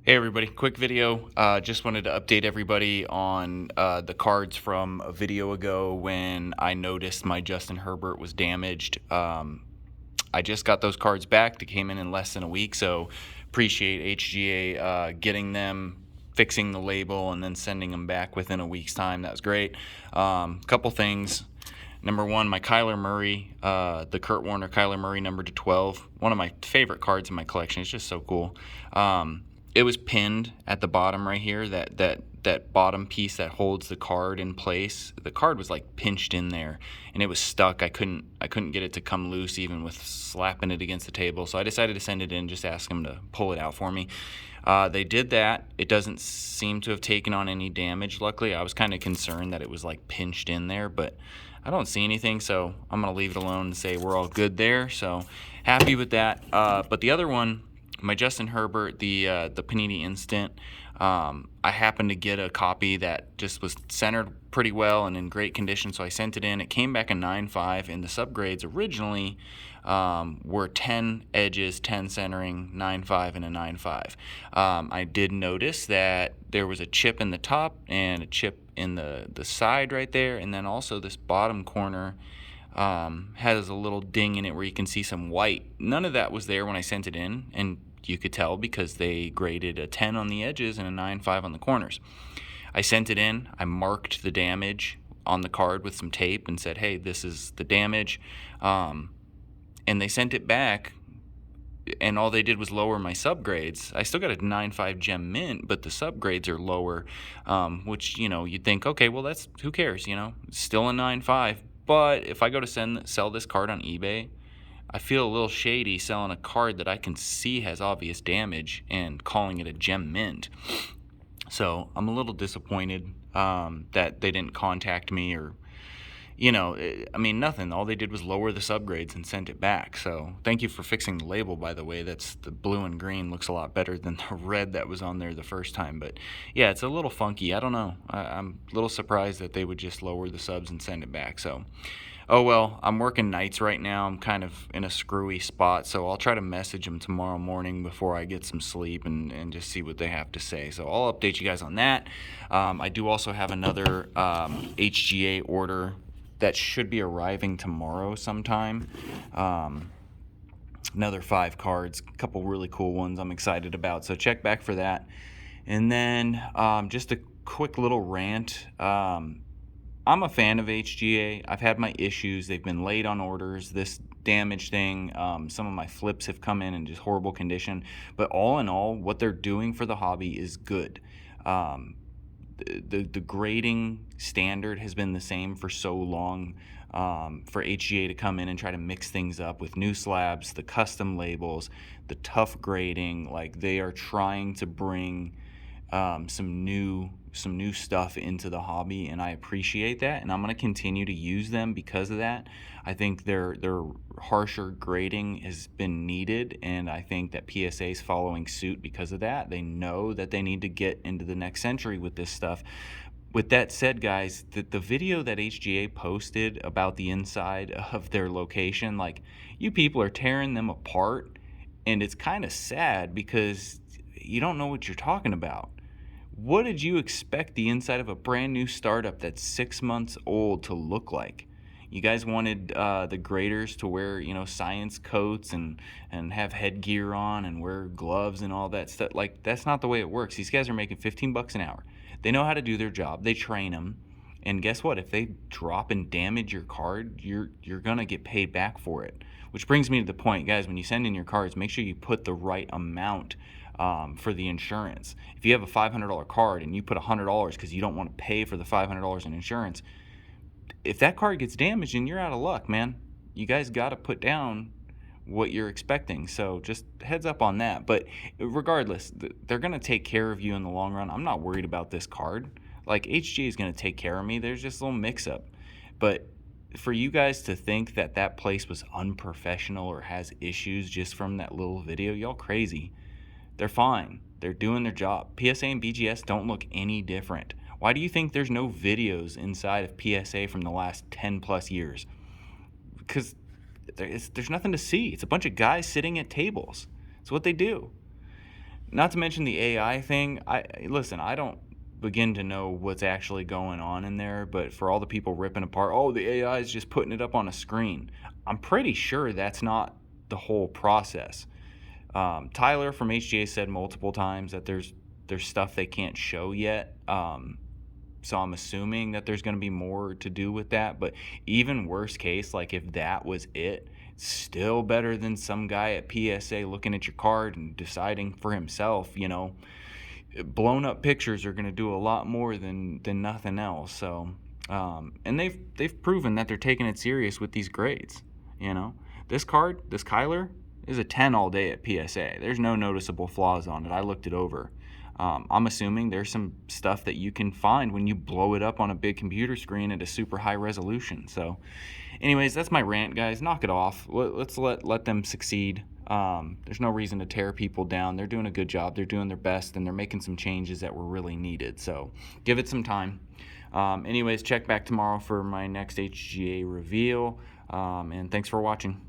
Hey everybody, quick video. Just wanted to update everybody on the cards from a video ago when I noticed my Justin Herbert was damaged. I just got those cards back. They came in less than a week, so appreciate HGA getting them, fixing the label, and then sending them back within a week's time. That was great. Couple things. Number one, my Kyler Murray, the Kurt Warner Kyler Murray number to 12. One of my favorite cards in my collection. It's just so cool. It was pinned at the bottom right here, that bottom piece that holds the card in place. The card was like pinched in there and it was stuck. I couldn't get it to come loose even with slapping it against the table. So I decided to send it in, just ask them to pull it out for me. They did that. It doesn't seem to have taken on any damage, luckily. I was kind of concerned that it was like pinched in there, but I don't see anything, so I'm going to leave it alone and say we're all good there. So happy with that. But the other one, my Justin Herbert, the Panini Instant, I happened to get a copy that just was centered pretty well and in great condition, so I sent it in. It came back a 9.5, and the subgrades originally were 10 edges, 10 centering, 9.5, and a 9.5. I did notice that there was a chip in the top and a chip in the side right there, and then also this bottom corner has a little ding in it where you can see some white. None of that was there when I sent it in, and you could tell because they graded a 10 on the edges and a 9.5 on the corners. I sent it in. I marked the damage on the card with some tape and said, hey, this is the damage. And they sent it back, and all they did was lower my subgrades. I still got a 9.5 gem mint, but the subgrades are lower, which, you'd think, okay, well, that's, who cares, it's still a 9.5. But if I go to sell this card on eBay, I feel a little shady selling a card that I can see has obvious damage and calling it a gem mint. So I'm a little disappointed that they didn't contact me or, nothing. All they did was lower the subgrades and sent it back. So thank you for fixing the label, by the way. That's the blue and green looks a lot better than the red that was on there the first time. But yeah, it's a little funky. I don't know. I'm a little surprised that they would just lower the subs and send it back. So, oh well, I'm working nights right now. I'm kind of in a screwy spot, so I'll try to message them tomorrow morning before I get some sleep and just see what they have to say. So I'll update you guys on that. I do also have another HGA order that should be arriving tomorrow sometime. Another 5 cards, a couple really cool ones I'm excited about, so check back for that. And then just a quick little rant. I'm a fan of HGA. I've had my issues. They've been late on orders. This damage thing, some of my flips have come in just horrible condition. But all in all, what they're doing for the hobby is good. The grading standard has been the same for so long. For HGA to come in and try to mix things up with new slabs, the custom labels, the tough grading, like they are trying to bring some new stuff into the hobby, and I appreciate that, and I'm going to continue to use them because of that. I think their harsher grading has been needed, and I think that PSA is following suit because of that. They know that they need to get into the next century with this stuff. With that said, guys, the video that HGA posted about the inside of their location, like, you people are tearing them apart, and it's kind of sad because you don't know what you're talking about. What did you expect the inside of a brand new startup that's 6 months old to look like? You guys wanted the graders to wear, science coats and have headgear on and wear gloves and all that stuff. Like, that's not the way it works. These guys are making $15 an hour. They know how to do their job. They train them. And guess what? If they drop and damage your card, you're going to get paid back for it. Which brings me to the point, guys, when you send in your cards, make sure you put the right amount for the insurance. If you have a $500 card and you put $100 because you don't want to pay for the $500 in insurance, if that card gets damaged, then you're out of luck, man. You guys got to put down what you're expecting. So just heads up on that. But regardless, they're going to take care of you in the long run. I'm not worried about this card. Like, HGA is going to take care of me. There's just a little mix-up. But for you guys to think that that place was unprofessional or has issues just from that little video, y'all crazy. They're fine. They're doing their job. PSA and BGS don't look any different. Why do you think there's no videos inside of PSA from the last 10 plus years? Because there's nothing to see. It's a bunch of guys sitting at tables. It's what they do. Not to mention the AI thing. Listen, I don't begin to know what's actually going on in there, but for all the people ripping apart, oh, the AI is just putting it up on a screen. I'm pretty sure that's not the whole process. Tyler from HGA said multiple times that there's stuff they can't show yet. So I'm assuming that there's going to be more to do with that. But even worst case, like if that was it, still better than some guy at PSA looking at your card and deciding for himself. Blown up pictures are going to do a lot more than nothing else. So, and they've proven that they're taking it serious with these grades. You know, this card, this Kyler, is a 10 all day at PSA. There's no noticeable flaws on it. I looked it over. I'm assuming there's some stuff that you can find when you blow it up on a big computer screen at a super high resolution. So, anyways, that's my rant, guys. Knock it off. Let's let them succeed. There's no reason to tear people down. They're doing a good job. They're doing their best, and they're making some changes that were really needed. So give it some time. Anyways, check back tomorrow for my next HGA reveal. And thanks for watching.